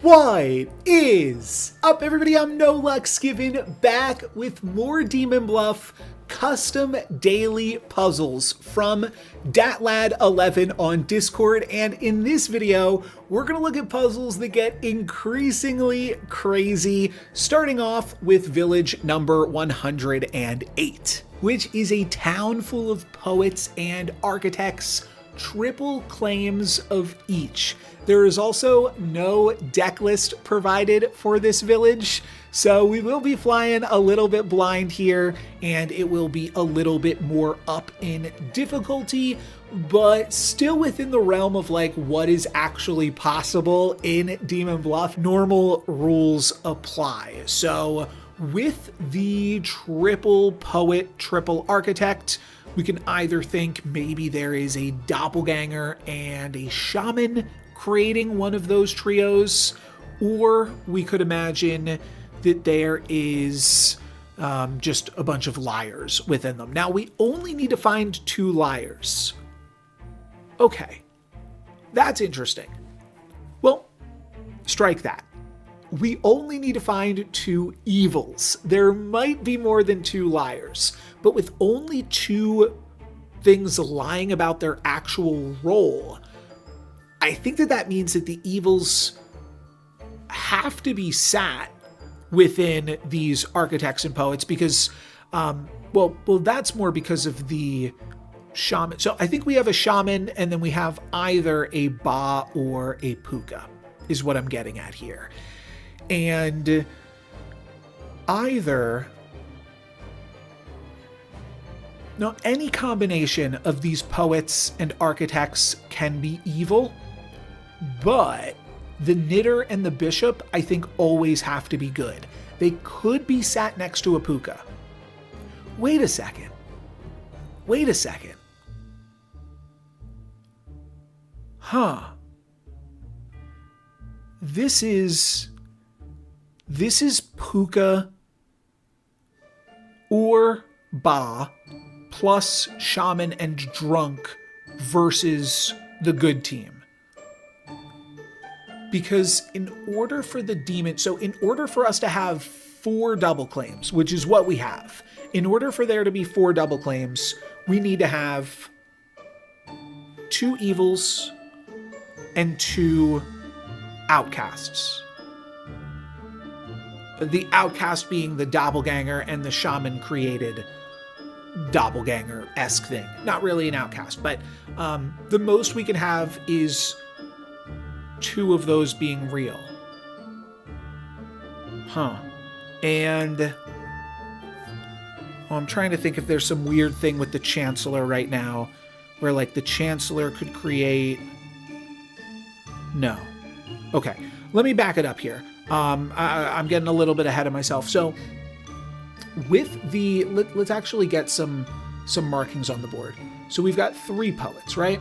What is up, everybody? I'm No Luck's Given, back with more Demon Bluff custom daily puzzles from DatLad11 on Discord, and in this video we're going to look at puzzles that get increasingly crazy, starting off with village number 108, which is a town full of poets and architects, triple claims of each. There is also no deck list provided for this village, so we will be flying a little bit blind here, and it will be a little bit more up in difficulty, but still within the realm of like what is actually possible in Demon Bluff. Normal rules apply. So with the triple poet, triple architect, we can either think maybe there is a doppelganger and a shaman creating one of those trios, or we could imagine that there is just a bunch of liars within them. Now, we only need to find 2 liars. Okay, that's interesting. Well, strike that. We only need to find 2 evils. There might be more than 2 liars, but with only 2 things lying about their actual role, I think that means that the evils have to be sat within these architects and poets because, well, that's more because of the shaman. So I think we have a shaman, and then we have either a ba or a puka, is what I'm getting at here. And any combination of these poets and architects can be evil, but the knitter and the bishop, I think, always have to be good. They could be sat next to a puka. Wait a second. Huh. This is puka or ba plus shaman and drunk versus the good team. Because in order for the demon, so in order for us to have 4 double claims, which is what we have, in order for there to be 4 double claims, we need to have 2 evils and 2 outcasts. The outcast being the doppelganger and the shaman created doppelganger-esque thing. Not really an outcast, but the most we can have is 2 of those being real. And I'm trying to think if there's some weird thing with the Chancellor right now where like the Chancellor could create... No. Okay, let me back it up here. I'm getting a little bit ahead of myself. So with the... Let's actually get some markings on the board. So we've got 3 poets, right?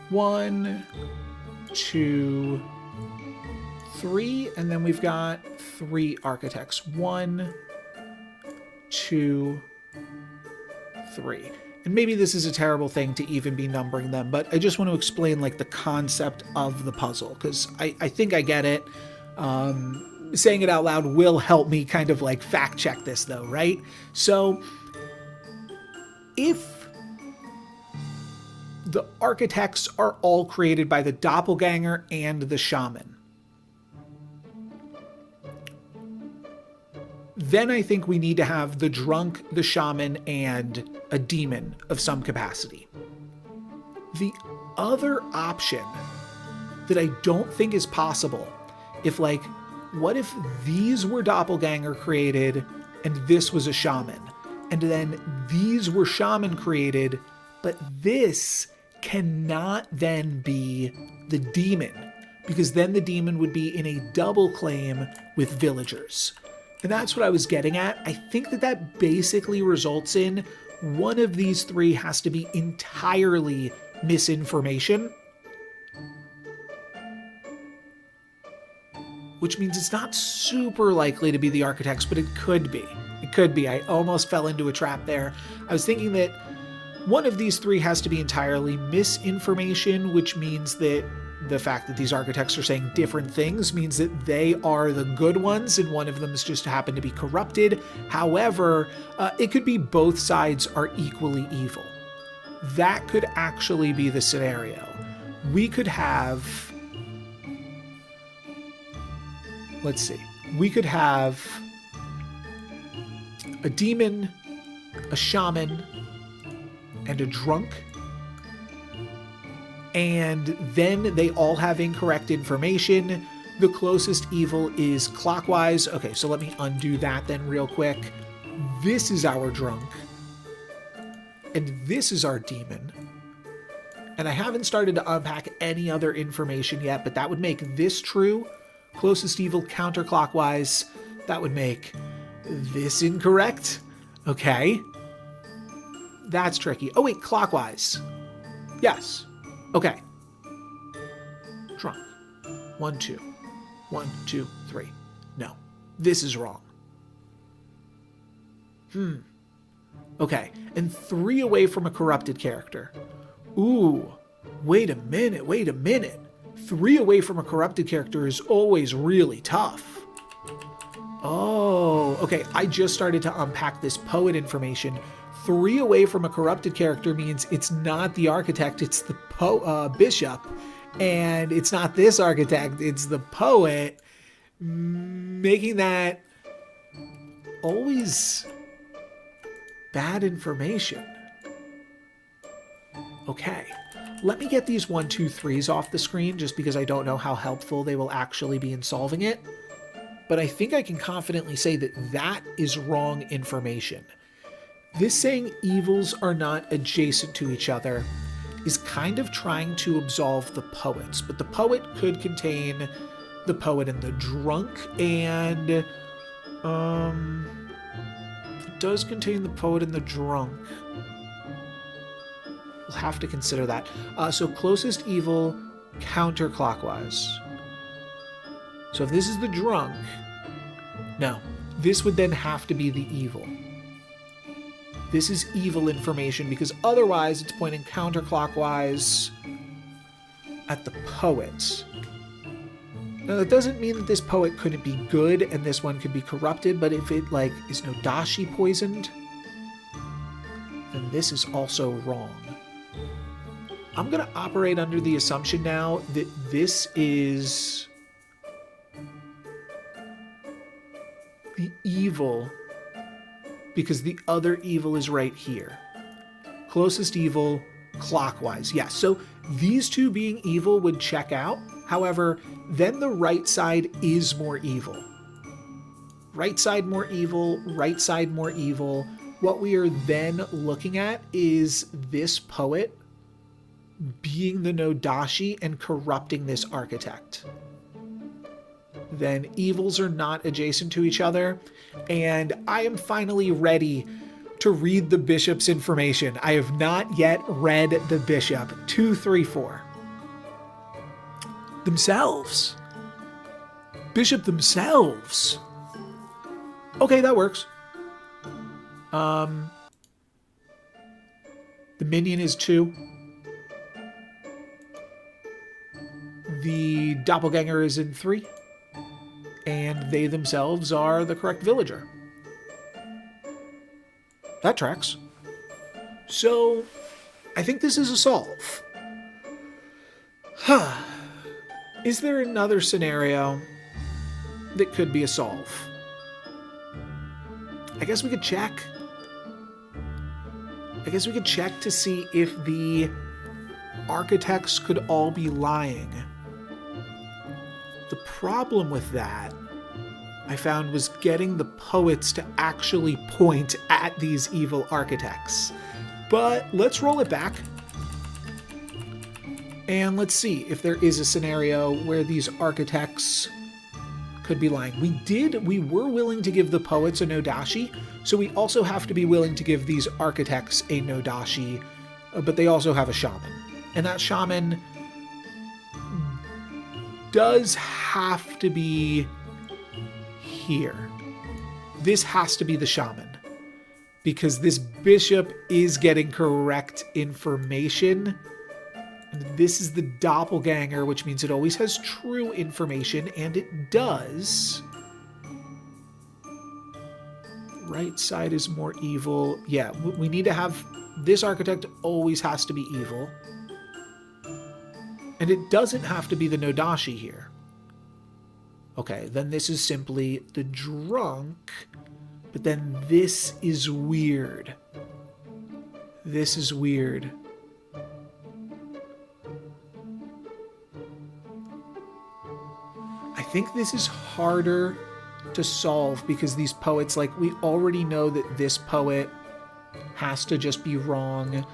1, 2, 3, and then we've got 3 architects. 1, 2, 3. And maybe this is a terrible thing to even be numbering them, but I just want to explain like the concept of the puzzle, because I think I get it. Saying it out loud will help me kind of like fact check this though, right? So if the architects are all created by the doppelganger and the shaman, then I think we need to have the drunk, the shaman, and a demon of some capacity. The other option that I don't think is possible, if like, what if these were doppelganger created and this was a shaman, and then these were shaman created, but this cannot then be the demon, because then the demon would be in a double claim with villagers. And that's what I was getting at. I think that basically results in one of these 3 has to be entirely misinformation, which means it's not super likely to be the architects, but it could be. It could be. I almost fell into a trap there. I was thinking that one of these 3 has to be entirely misinformation, which means that the fact that these architects are saying different things means that they are the good ones and one of them is just happened to be corrupted. However, it could be both sides are equally evil. That could actually be the scenario. We could have, let's see, we could have a demon, a shaman, and a drunk. And then they all have incorrect information. The closest evil is clockwise. Okay, so let me undo that then real quick. This is our drunk. And this is our demon. And I haven't started to unpack any other information yet, but that would make this true. Closest evil counterclockwise. That would make this incorrect. Okay. That's tricky. Oh wait, clockwise. Yes. Okay. Drunk. 1, 2. 1, 2, 3. No. This is wrong. Okay. And 3 away from a corrupted character. Ooh. Wait a minute. 3 away from a corrupted character is always really tough. Oh, okay. I just started to unpack this poet information. 3 away from a corrupted character means it's not the architect, it's the bishop. And it's not this architect, it's the poet. Making that always bad information. Okay. Let me get these 1, 2, 3s off the screen just because I don't know how helpful they will actually be in solving it. But I think I can confidently say that that is wrong information. This saying evils are not adjacent to each other is kind of trying to absolve the poets, but the poet could contain the poet and the drunk, and it does contain the poet and the drunk. We'll have to consider that. So closest evil counterclockwise. So if this is the drunk, no, this would then have to be the evil. This is evil information because otherwise it's pointing counterclockwise at the poet. Now that doesn't mean that this poet couldn't be good and this one could be corrupted, but if it is no dashi poisoned, then this is also wrong. I'm going to operate under the assumption now that this is the evil because the other evil is right here. Closest evil, clockwise. Yes, so these two being evil would check out. However, then the right side is more evil. Right side more evil, right side more evil. What we are then looking at is this poet being the Nodashi and corrupting this architect. Then evils are not adjacent to each other, and I am finally ready to read the bishop's information. I have not yet read the bishop. 2, 3, 4. Themselves. Bishop themselves. Okay, that works. The minion is 2. The doppelganger is in 3. And they themselves are the correct villager. That tracks. So, I think this is a solve. Is there another scenario that could be a solve? I guess we could check. I guess we could check to see if the architects could all be lying. The problem with that, I found, was getting the poets to actually point at these evil architects. But let's roll it back. And let's see if there is a scenario where these architects could be lying. We were willing to give the poets a Nodashi, so we also have to be willing to give these architects a Nodashi, but they also have a shaman. And that shaman does have to be here. This has to be the shaman, because this bishop is getting correct information And this is the doppelganger, which means it always has true information, and it does. Right side is more evil. Yeah, we need to have... This architect always has to be evil. And it doesn't have to be the Nodashi here. Okay, then this is simply the drunk. But then this is weird. This is weird. I think this is harder to solve because these poets, like, we already know that this poet has to just be wrong.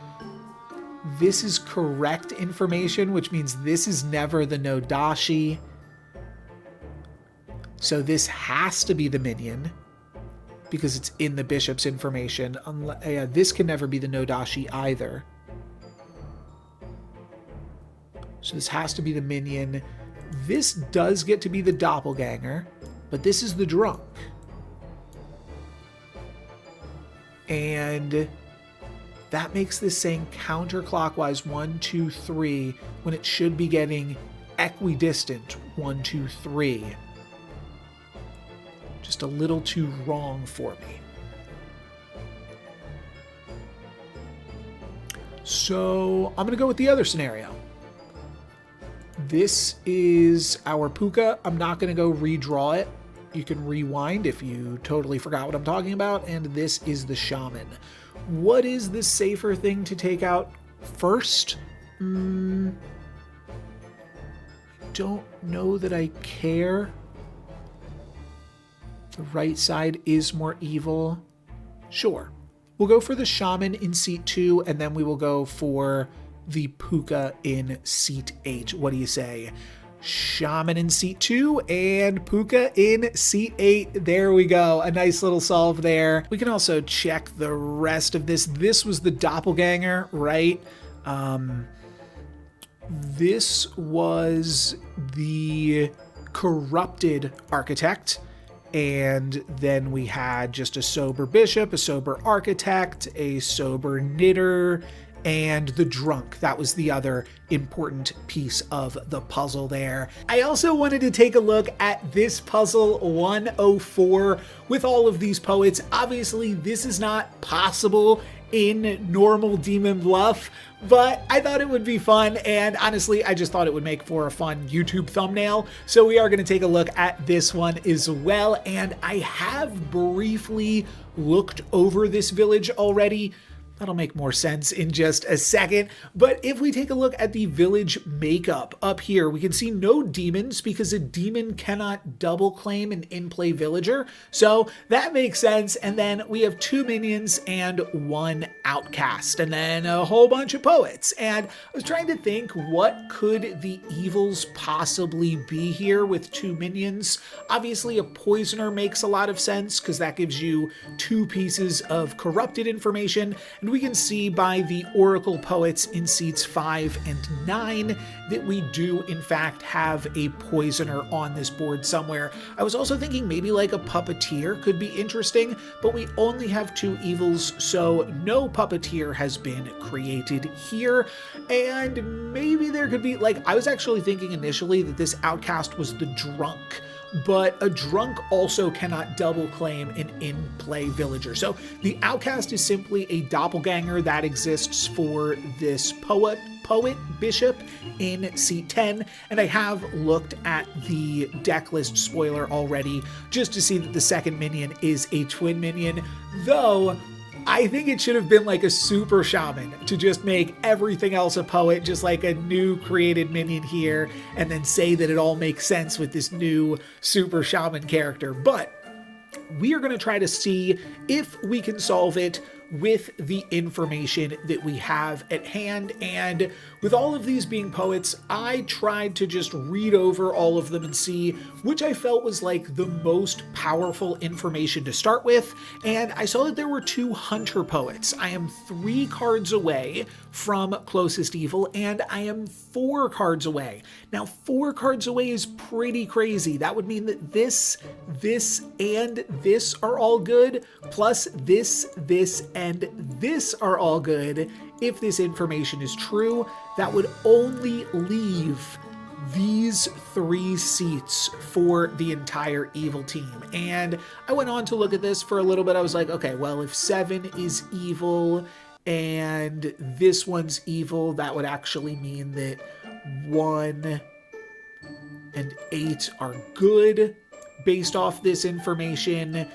This is correct information, which means this is never the Nodashi. So this has to be the minion because it's in the bishop's information. This can never be the Nodashi either. So this has to be the minion. This does get to be the doppelganger, but this is the drunk. And that makes this saying counterclockwise 1, 2, 3 when it should be getting equidistant 1, 2, 3. Just a little too wrong for me. So I'm going to go with the other scenario. This is our puka. I'm not going to go redraw it. You can rewind if you totally forgot what I'm talking about. And this is the shaman. What is the safer thing to take out first? Don't know that I care. The right side is more evil. Sure. We'll go for the shaman in seat 2, and then we will go for the puka in seat 8. What do you say? Shaman in seat 2 and puka in seat 8. There we go. A nice little solve there. We can also check the rest of this. This was the doppelganger, right? This was the corrupted architect. And then we had just a sober bishop, a sober architect, a sober knitter, and the drunk. That was the other important piece of the puzzle there. I also wanted to take a look at this puzzle 104 with all of these poets. Obviously, this is not possible in normal Demon Bluff, but I thought it would be fun, and honestly, I just thought it would make for a fun YouTube thumbnail. So we are going to take a look at this one as well, and I have briefly looked over this village already. That'll make more sense in just a second. But if we take a look at the village makeup up here, we can see no demons because a demon cannot double claim an in-play villager. So that makes sense. And then we have 2 minions and 1 outcast, and then a whole bunch of poets. And I was trying to think, what could the evils possibly be here with 2 minions? Obviously, a poisoner makes a lot of sense because that gives you 2 pieces of corrupted information. And we can see by the Oracle Poets in seats 5 and 9 that we do in fact have a poisoner on this board somewhere. I was also thinking maybe like a puppeteer could be interesting, but we only have 2 evils, so no puppeteer has been created here. And maybe there could be, like, I was actually thinking initially that this outcast was the drunk, but a drunk also cannot double claim an in-play villager. So the outcast is simply a doppelganger that exists for this poet bishop in seat 10, and I have looked at the deck list spoiler already just to see that the second minion is a twin minion, though I think it should have been like a super shaman to just make everything else a poet, just like a new created minion here, and then say that it all makes sense with this new super shaman character. But we are going to try to see if we can solve it with the information that we have at hand. And with all of these being poets, I tried to just read over all of them and see which I felt was like the most powerful information to start with. And I saw that there were 2 hunter poets. I am 3 cards away from closest evil, and I am 4 cards away. Now, 4 cards away is pretty crazy. That would mean that this, and this are all good, plus this, and this are all good. if this information is true, that would only leave these 3 seats for the entire evil team. And I went on to look at this for a little bit. I was like, okay, well, if 7 is evil and this one's evil, that would actually mean that 1 and 8 are good based off this information.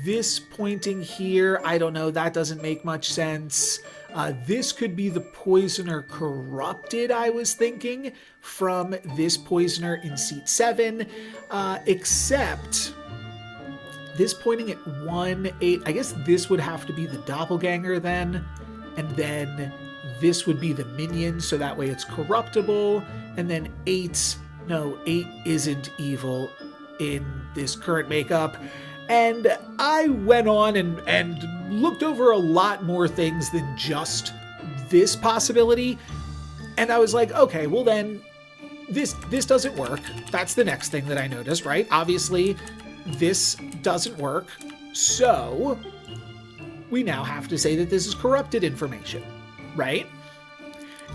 This pointing here, I don't know, that doesn't make much sense. This could be the poisoner corrupted, I was thinking, from this poisoner in seat 7, except this pointing at 1, 8, I guess this would have to be the doppelganger then, and then this would be the minion, so that way it's corruptible, and then 8, no, 8 isn't evil in this current makeup. And I went on and looked over a lot more things than just this possibility. And I was like, okay, well then, this doesn't work. That's the next thing that I noticed, right? Obviously, this doesn't work. So, we now have to say that this is corrupted information, right?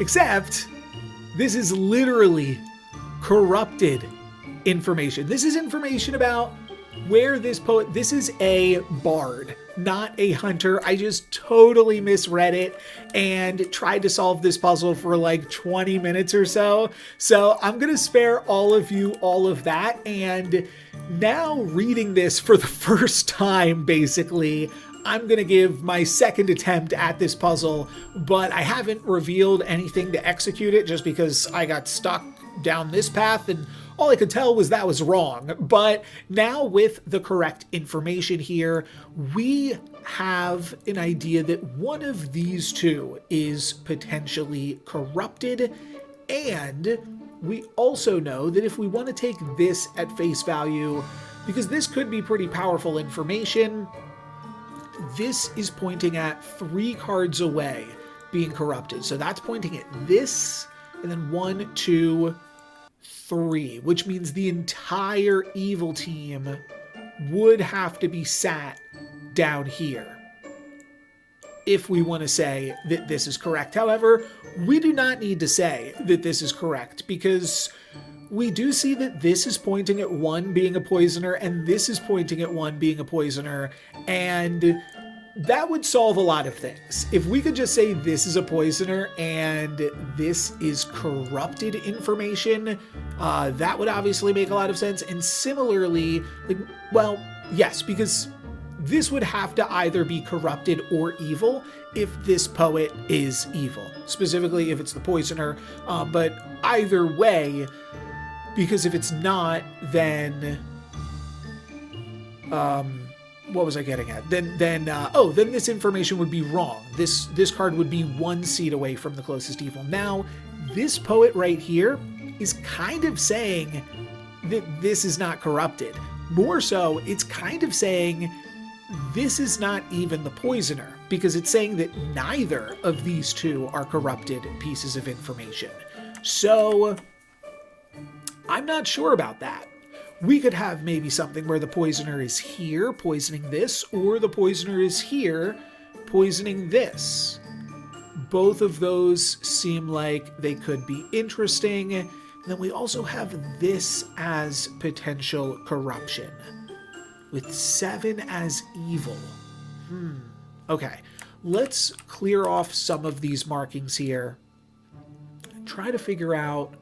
Except, this is literally corrupted information. This is information about where this poet, this is a bard, not a hunter. I just totally misread it and tried to solve this puzzle for like 20 minutes or so. So I'm going to spare all of you all of that. And now reading this for the first time, basically, I'm going to give my second attempt at this puzzle, but I haven't revealed anything to execute it just because I got stuck down this path and all I could tell was that was wrong. But now with the correct information here, we have an idea that one of these 2 is potentially corrupted. And we also know that if we want to take this at face value, because this could be pretty powerful information, this is pointing at 3 cards away being corrupted. So that's pointing at this, and then 1, 2, 3, which means the entire evil team would have to be sat down here if we want to say that this is correct. However, we do not need to say that this is correct because we do see that this is pointing at 1 being a poisoner and this is pointing at 1 being a poisoner, and that would solve a lot of things. If we could just say this is a poisoner and this is corrupted information, that would obviously make a lot of sense. And similarly, like, well, yes, because this would have to either be corrupted or evil if this poet is evil, specifically if it's the poisoner. But either way, because if it's not, then what was I getting at? Then this information would be wrong. This card would be 1 seat away from the closest evil. Now, this poet right here is kind of saying that this is not corrupted. More so, it's kind of saying this is not even the poisoner, because it's saying that neither of these 2 are corrupted pieces of information. So, I'm not sure about that. We could have maybe something where the poisoner is here poisoning this, or the poisoner is here poisoning this. Both of those seem like they could be interesting. And then we also have this as potential corruption, with 7 as evil. Okay, let's clear off some of these markings here. Try to figure out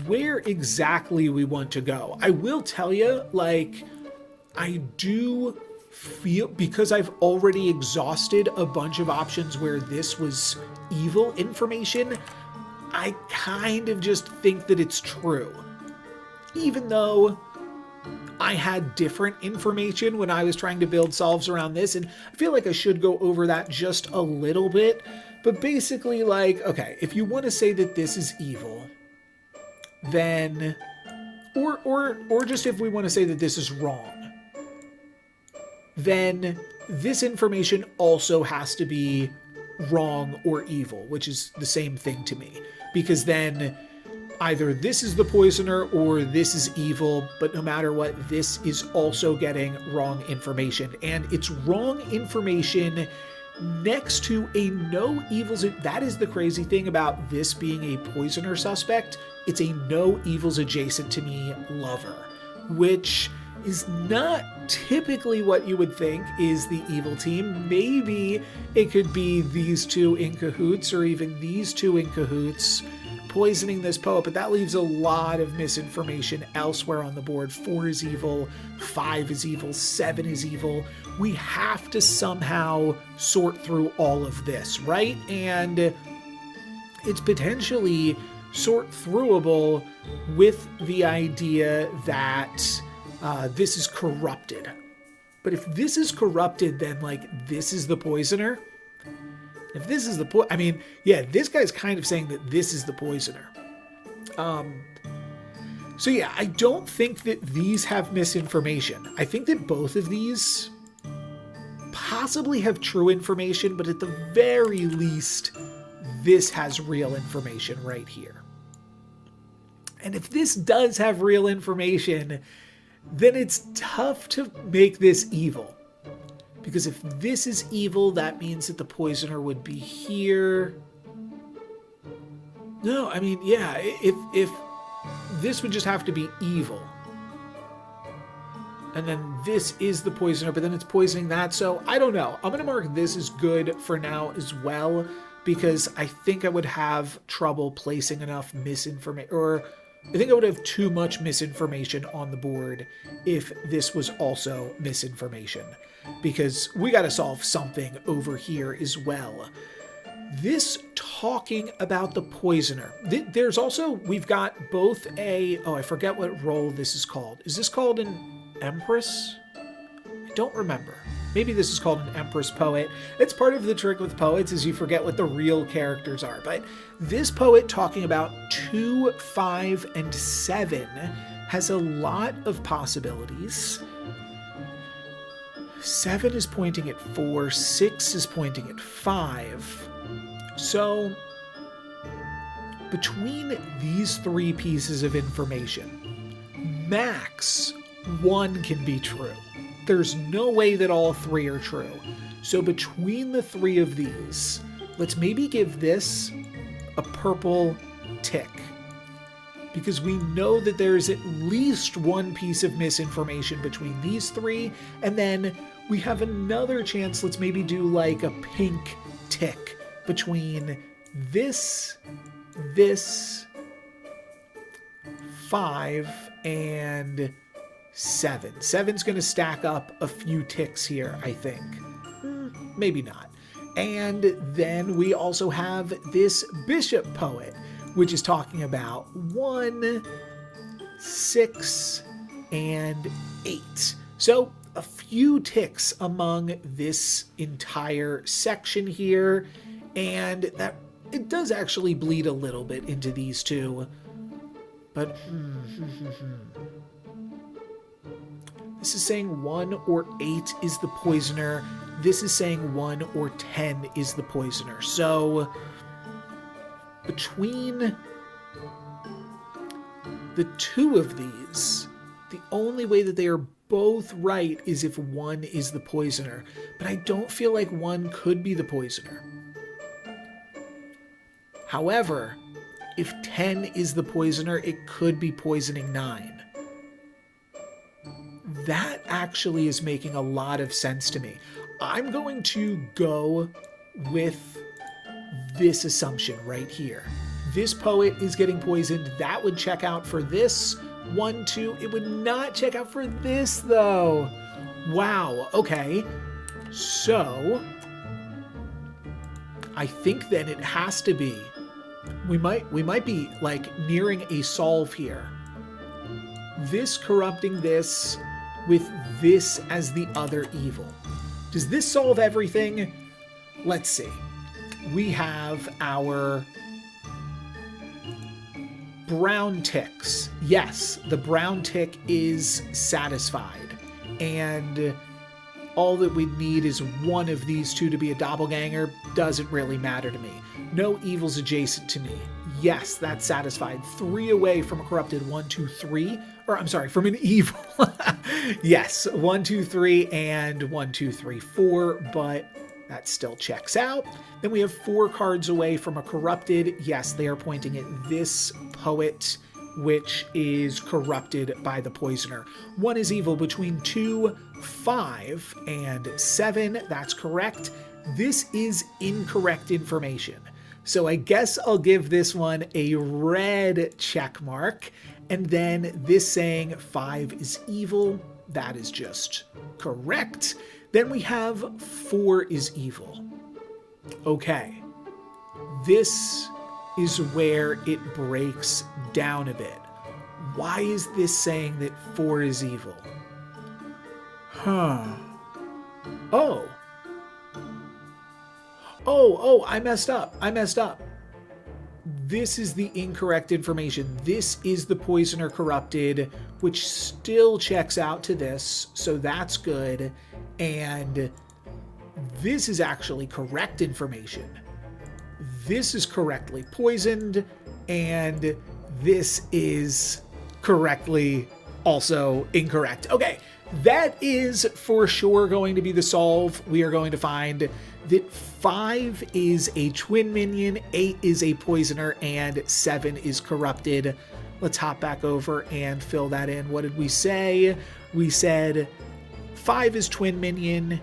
where exactly we want to go. I will tell you, like, I do feel, because I've already exhausted a bunch of options where this was evil information, I kind of just think that it's true. Even though I had different information when I was trying to build solves around this, and I feel like I should go over that just a little bit. But basically, like, okay, if you want to say that this is evil, then, or just if we want to say that this is wrong, then this information also has to be wrong or evil, which is the same thing to me, because then either this is the poisoner or this is evil, but no matter what, this is also getting wrong information, and it's wrong information next to a no evils. That is the crazy thing about this being a poisoner suspect. It's a no evils adjacent to me lover, which is not typically what you would think is the evil team. Maybe it could be these two in cahoots, or even these two in cahoots poisoning this poet, but that leaves a lot of misinformation elsewhere on the board. 4 is evil, 5 is evil, 7 is evil. We have to somehow sort through all of this, right? And it's potentially sort throughable with the idea that this is corrupted. But if this is corrupted, then like this is the poisoner. If this is the I mean, yeah, this guy's kind of saying that this is the poisoner. So yeah, I don't think that these have misinformation. I think that both of these possibly have true information, but at the very least, this has real information right here. And if this does have real information, then it's tough to make this evil. Because if this is evil, that means that the poisoner would be here. No, I mean, yeah, if this would just have to be evil. And then this is the poisoner, but then it's poisoning that. So I don't know. I'm going to mark this as good for now as well, because I think I would have trouble placing enough misinformation, or I think I would have too much misinformation on the board if this was also misinformation, because we got to solve something over here as well. This talking about the poisoner. There's also, we've got both I forget what role this is called. Is this called an Empress? I don't remember. Maybe this is called an Empress poet. It's part of the trick with poets is you forget what the real characters are. But this poet talking about 2, 5, and 7 has a lot of possibilities. 7 is pointing at 4, 6 is pointing at 5. So between these 3 pieces of information, max 1 can be true. There's no way that all 3 are true. So between the 3 of these, let's maybe give this a purple tick, because we know that there's at least 1 piece of misinformation between these 3, and then we have another chance. Let's maybe do like a pink tick between this 5 and 7. 7's going to stack up a few ticks here, I think. Maybe not. And then we also have this bishop poet, which is talking about 1, 6, and 8. So a few ticks among this entire section here, and that it does actually bleed a little bit into these 2. But this is saying 1 or 8 is the poisoner. This is saying 1 or 10 is the poisoner. So between the 2 of these, the only way that they are both right is if 1 is the poisoner. But I don't feel like 1 could be the poisoner. However, if 10 is the poisoner, it could be poisoning 9. That actually is making a lot of sense to me. I'm going to go with this assumption right here. This poet is getting poisoned. That would check out for this 1, 2. It would not check out for this though. Wow. Okay. So I think then it has to be, we might be like nearing a solve here. This corrupting this with this as the other evil. Does this solve everything? Let's see. We have our brown ticks. Yes, the brown tick is satisfied. And all that we need is 1 of these 2 to be a doppelganger. Doesn't really matter to me. No evils adjacent to me. Yes, that's satisfied. 3 away from a corrupted 1, 2, 3. Or I'm sorry, from an evil. Yes, 1, 2, 3, and 1, 2, 3, 4. But That still checks out. Then we have 4 cards away from a corrupted. Yes, they are pointing at this poet, which is corrupted by the poisoner. 1 is evil between 2, 5, and 7. That's correct. This is incorrect information. So I guess I'll give this one a red check mark. And then this saying 5 is evil. That is just correct. Then we have 4 is evil. Okay. This is where it breaks down a bit. Why is this saying that 4 is evil? Oh, I messed up. This is the incorrect information. This is the poisoner corrupted, which still checks out to this, so that's good. And this is actually correct information. This is correctly poisoned, and this is correctly also incorrect. Okay, that is for sure going to be the solve. We are going to find that 5 is a twin minion, 8 is a poisoner, and 7 is corrupted. Let's hop back over and fill that in. What did we say? We said 5 is twin minion,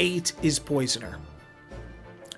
8 is poisoner.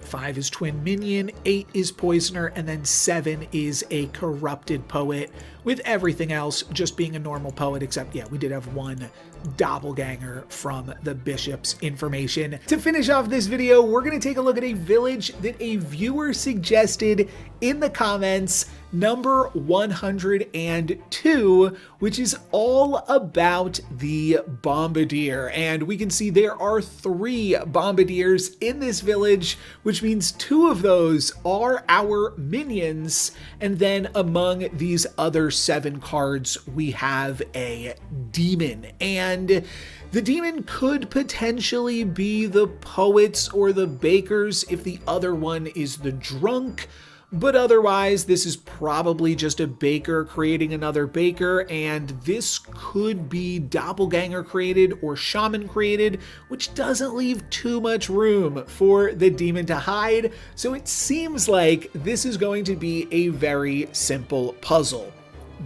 5 is twin minion, 8 is poisoner, and then 7 is a corrupted poet, with everything else just being a normal poet, except, yeah, we did have 1 doppelganger from the bishop's information. To finish off this video, we're going to take a look at a village that a viewer suggested in the comments, number 102, which is all about the bombardier. And we can see there are 3 bombardiers in this village, which means 2 of those are our minions. And then among these other 7 cards, we have a demon. And the demon could potentially be the poets or the bakers if the other one is the drunk. But otherwise, this is probably just a baker creating another baker, and this could be doppelganger created or shaman created, which doesn't leave too much room for the demon to hide. So it seems like this is going to be a very simple puzzle.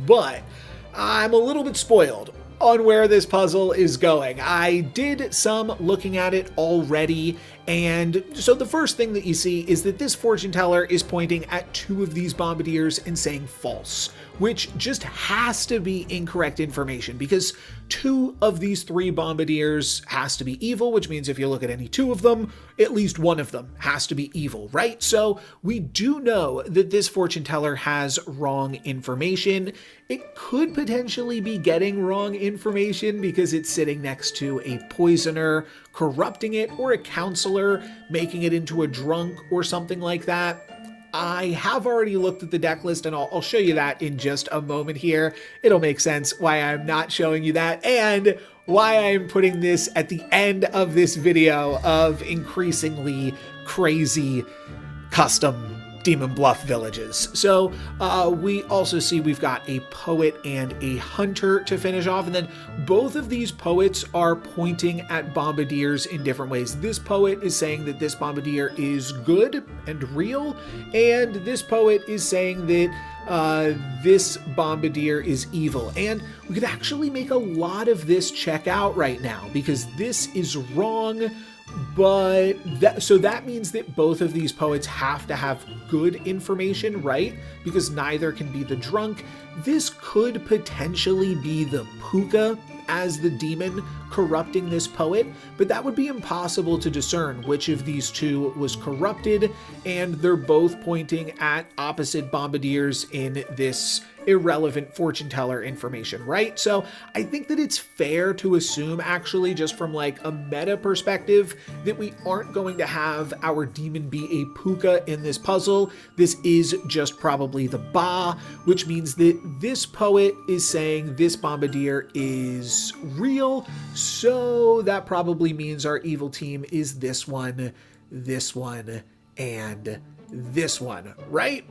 But I'm a little bit spoiled on where this puzzle is going. I did some looking at it already, and so the first thing that you see is that this fortune teller is pointing at 2 of these bombardiers and saying false, which just has to be incorrect information because 2 of these 3 bombardiers has to be evil, which means if you look at any 2 of them, at least 1 of them has to be evil, right? So we do know that this fortune teller has wrong information. It could potentially be getting wrong information because it's sitting next to a poisoner corrupting it, or a counselor making it into a drunk or something like that. I have already looked at the deck list, and I'll show you that in just a moment here. It'll make sense why I'm not showing you that and why I'm putting this at the end of this video of increasingly crazy custom Demon Bluff villages. So we also see we've got a poet and a hunter to finish off, and then both of these poets are pointing at bombardiers in different ways. This poet is saying that this bombardier is good and real, and this poet is saying that this bombardier is evil. And we could actually make a lot of this check out right now because this is wrong. But that means that both of these poets have to have good information, right? Because neither can be the drunk. This could potentially be the puka as the demon corrupting this poet, but that would be impossible to discern which of these 2 was corrupted, and they're both pointing at opposite bombardiers in this irrelevant fortune teller information, right? So I think that it's fair to assume, actually, just from like a meta perspective, that we aren't going to have our demon be a puka in this puzzle. This is just probably the ba, which means that this poet is saying this bombardier is real, so that probably means our evil team is this one, and this one, right?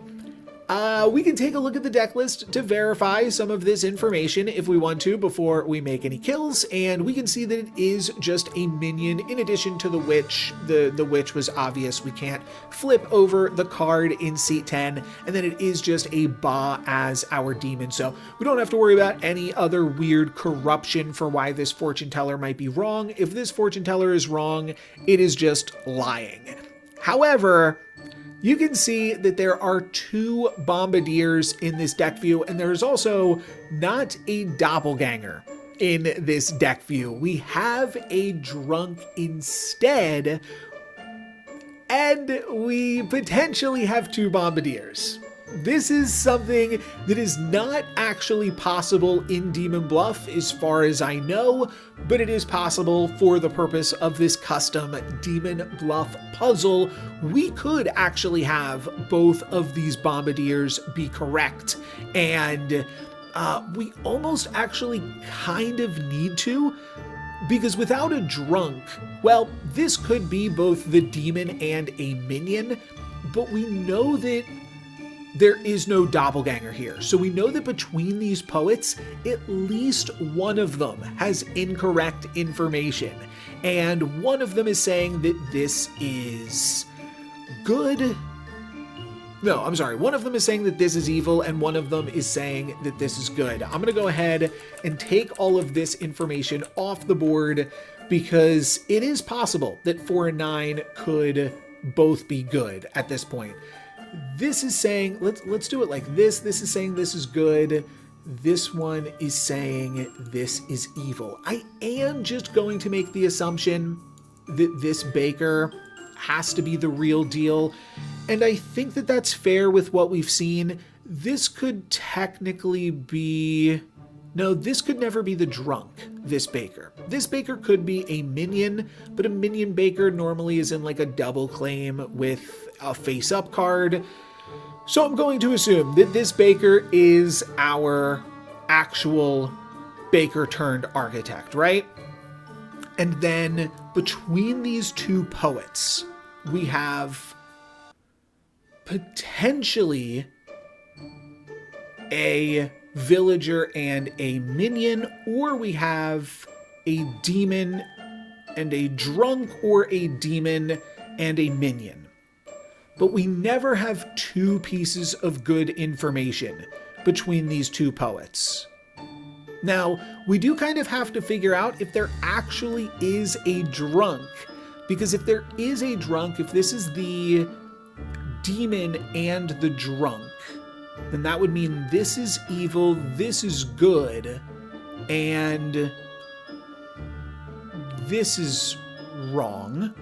We can take a look at the deck list to verify some of this information if we want to before we make any kills, and we can see that it is just a minion in addition to the witch. The witch was obvious. We can't flip over the card in seat 10, and then it is just a Ba as our demon, so we don't have to worry about any other weird corruption for why this fortune teller might be wrong. If this fortune teller is wrong, it is just lying. However, you can see that there are 2 bombardiers in this deck view, and there's also not a doppelganger in this deck view. We have a drunk instead, and we potentially have 2 bombardiers. This is something that is not actually possible in Demon Bluff as far as I know, but it is possible for the purpose of this custom Demon Bluff puzzle. We could actually have both of these bombardiers be correct, and we almost actually kind of need to, because without a drunk, well, this could be both the demon and a minion, but we know that there is no doppelganger here. So we know that between these poets, at least one of them has incorrect information. And one of them is saying that this is good. No, I'm sorry. One of them is saying that this is evil, and one of them is saying that this is good. I'm going to go ahead and take all of this information off the board because it is possible that 4 and 9 could both be good at this point. This is saying, let's do it like this. This is saying this is good. This one is saying this is evil. I am just going to make the assumption that this baker has to be the real deal. And I think that that's fair with what we've seen. This could technically be... No, this could never be the drunk, this baker. This baker could be a minion, but a minion baker normally is in like a double claim with a face-up card. So I'm going to assume that this baker is our actual baker turned architect, right? And then between these 2 poets, we have potentially a villager and a minion, or we have a demon and a drunk, or a demon and a minion. But we never have 2 pieces of good information between these 2 poets. Now, we do kind of have to figure out if there actually is a drunk, because if there is a drunk, if this is the demon and the drunk, then that would mean this is evil, this is good, and this is wrong.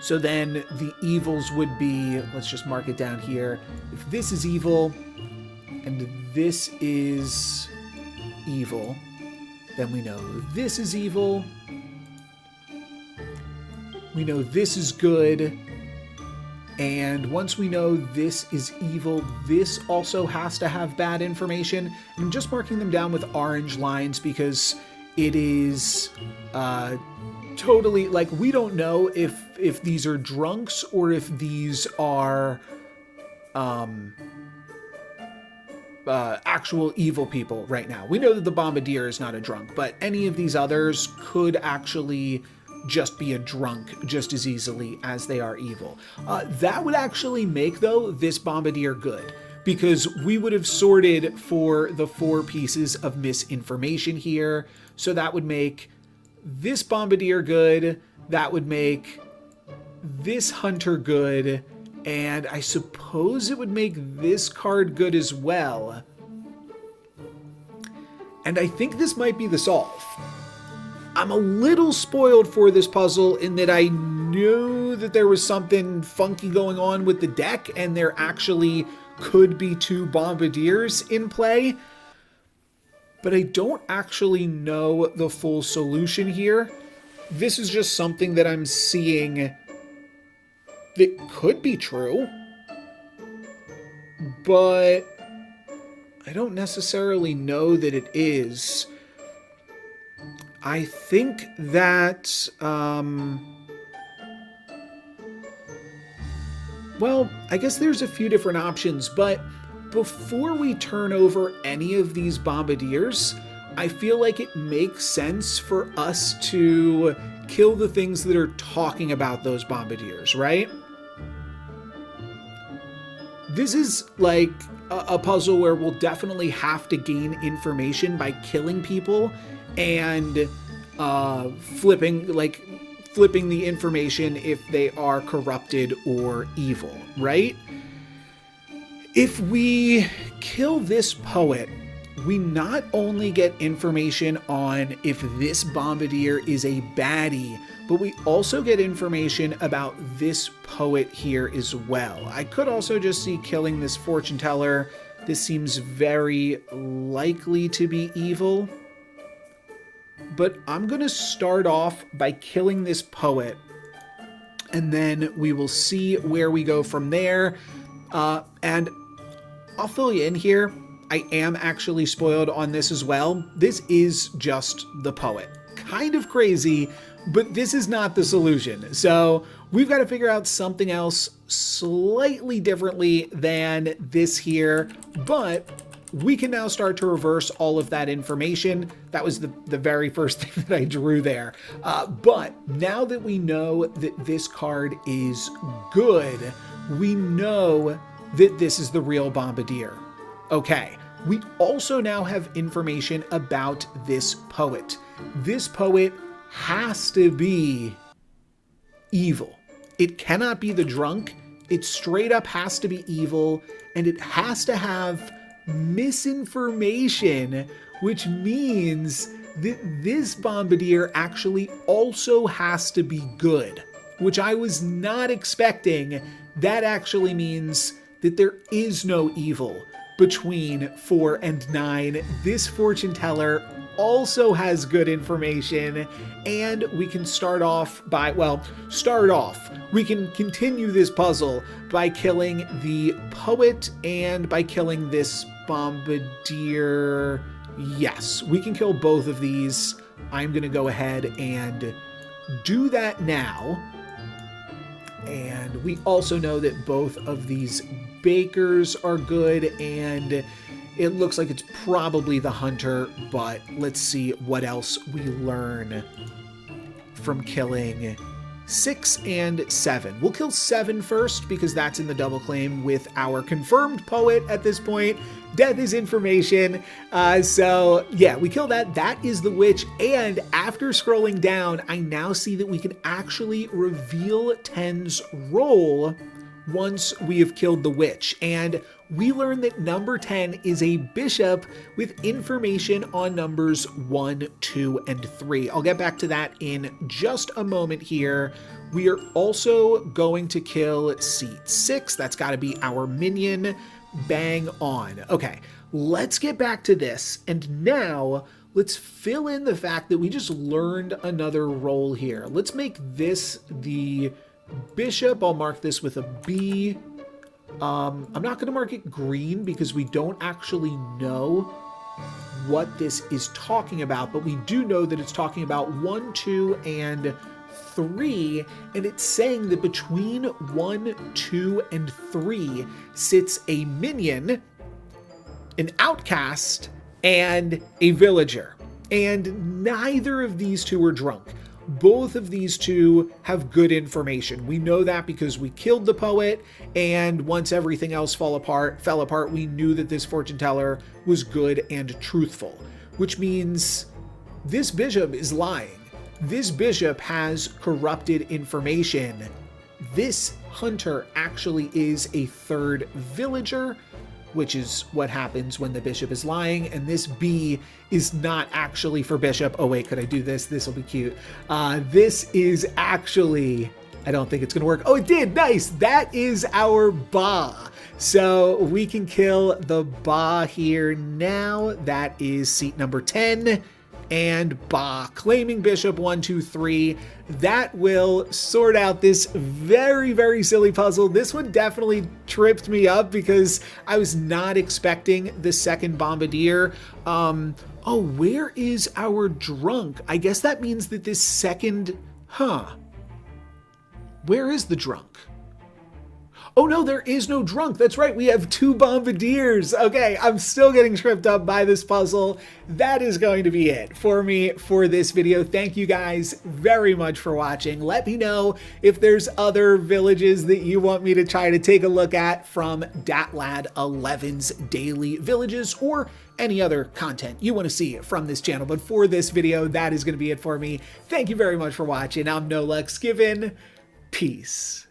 So then the evils would be, let's just mark it down here. If this is evil and this is evil, then we know this is evil. We know this is good. And once we know this is evil, this also has to have bad information. I'm just marking them down with orange lines because it is totally, like, we don't know if these are drunks or if these are actual evil people right now. We know that the bombardier is not a drunk, but any of these others could actually just be a drunk just as easily as they are evil. That would actually make, though, this bombardier good, because we would have sorted for the 4 pieces of misinformation here. So that would make this bombardier good, that would make this hunter good, and I suppose it would make this card good as well. And I think this might be the solve. I'm a little spoiled for this puzzle in that I knew that there was something funky going on with the deck, and there actually could be 2 bombardiers in play. But I don't actually know the full solution here. This is just something that I'm seeing that could be true, but I don't necessarily know that it is. I think that Well, I guess there's a few different options, but before we turn over any of these bombardiers, I feel like it makes sense for us to kill the things that are talking about those bombardiers, right? This is like a puzzle where we'll definitely have to gain information by killing people and flipping the information if they are corrupted or evil, right? If we kill this poet, we not only get information on if this bombardier is a baddie, but we also get information about this poet here as well. I could also just see killing this fortune teller. This seems very likely to be evil. But I'm going to start off by killing this poet, and then we will see where we go from there. And I'll fill you in here. I am actually spoiled on this as well. This is just the poet. Kind of crazy, but this is not the solution. So we've got to figure out something else slightly differently than this here, but we can now start to reverse all of that information. That was the very first thing that I drew there. But now that we know that this card is good, we know that this is the real bombardier. Okay, we also now have information about this poet. This poet has to be evil. It cannot be the drunk. It straight up has to be evil, and it has to have misinformation, which means that this bombardier actually also has to be good, which I was not expecting. That actually means that there is no evil between 4 and 9. This fortune teller also has good information, and we can we can continue this puzzle by killing the poet and by killing this bombardier. Yes, we can kill both of these. I'm going to go ahead and do that now. And we also know that both of these bakers are good, and it looks like it's probably the hunter, but let's see what else we learn from killing 6 and 7. We'll kill 7 first because that's in the double claim with our confirmed poet at this point. Death is information. So yeah, we kill that. That is the witch. And after scrolling down, I now see that we can actually reveal 10's role once we have killed the witch. And we learn that number 10 is a bishop with information on numbers 1, 2, and 3. I'll get back to that in just a moment here. We are also going to kill seat 6. That's got to be our minion. Bang on. Okay, let's get back to this. And now let's fill in the fact that we just learned another role here. Let's make this the bishop. I'll mark this with a B. I'm not going to mark it green because we don't actually know what this is talking about, but we do know that it's talking about 1, 2, and 3, and it's saying that between 1, 2, and 3 sits a minion, an outcast, and a villager. And neither of these two are drunk. Both of these two have good information. We know that because we killed the poet, and once everything else fell apart, we knew that this fortune teller was good and truthful, which means this bishop is lying. This bishop has corrupted information. This hunter actually is a third villager, which is what happens when the bishop is lying. And this B is not actually for bishop. Oh wait, could I do this? This will be cute. This is actually, I don't think it's gonna work. Oh, it did, nice. That is our Ba. So we can kill the Ba here now. That is seat number 10. And Ba, claiming bishop 1, 2, 3. That will sort out this very, very silly puzzle. This one definitely tripped me up because I was not expecting the second bombardier. Oh, where is our drunk? I guess that means that this second, where is the drunk? Oh no, there is no drunk. That's right, we have 2 bombardiers. Okay, I'm still getting tripped up by this puzzle. That is going to be it for me for this video. Thank you guys very much for watching. Let me know if there's other villages that you want me to try to take a look at from Datlad 11's daily villages, or any other content you want to see from this channel. But for this video, that is going to be it for me. Thank you very much for watching. I'm No Lux Given. Peace.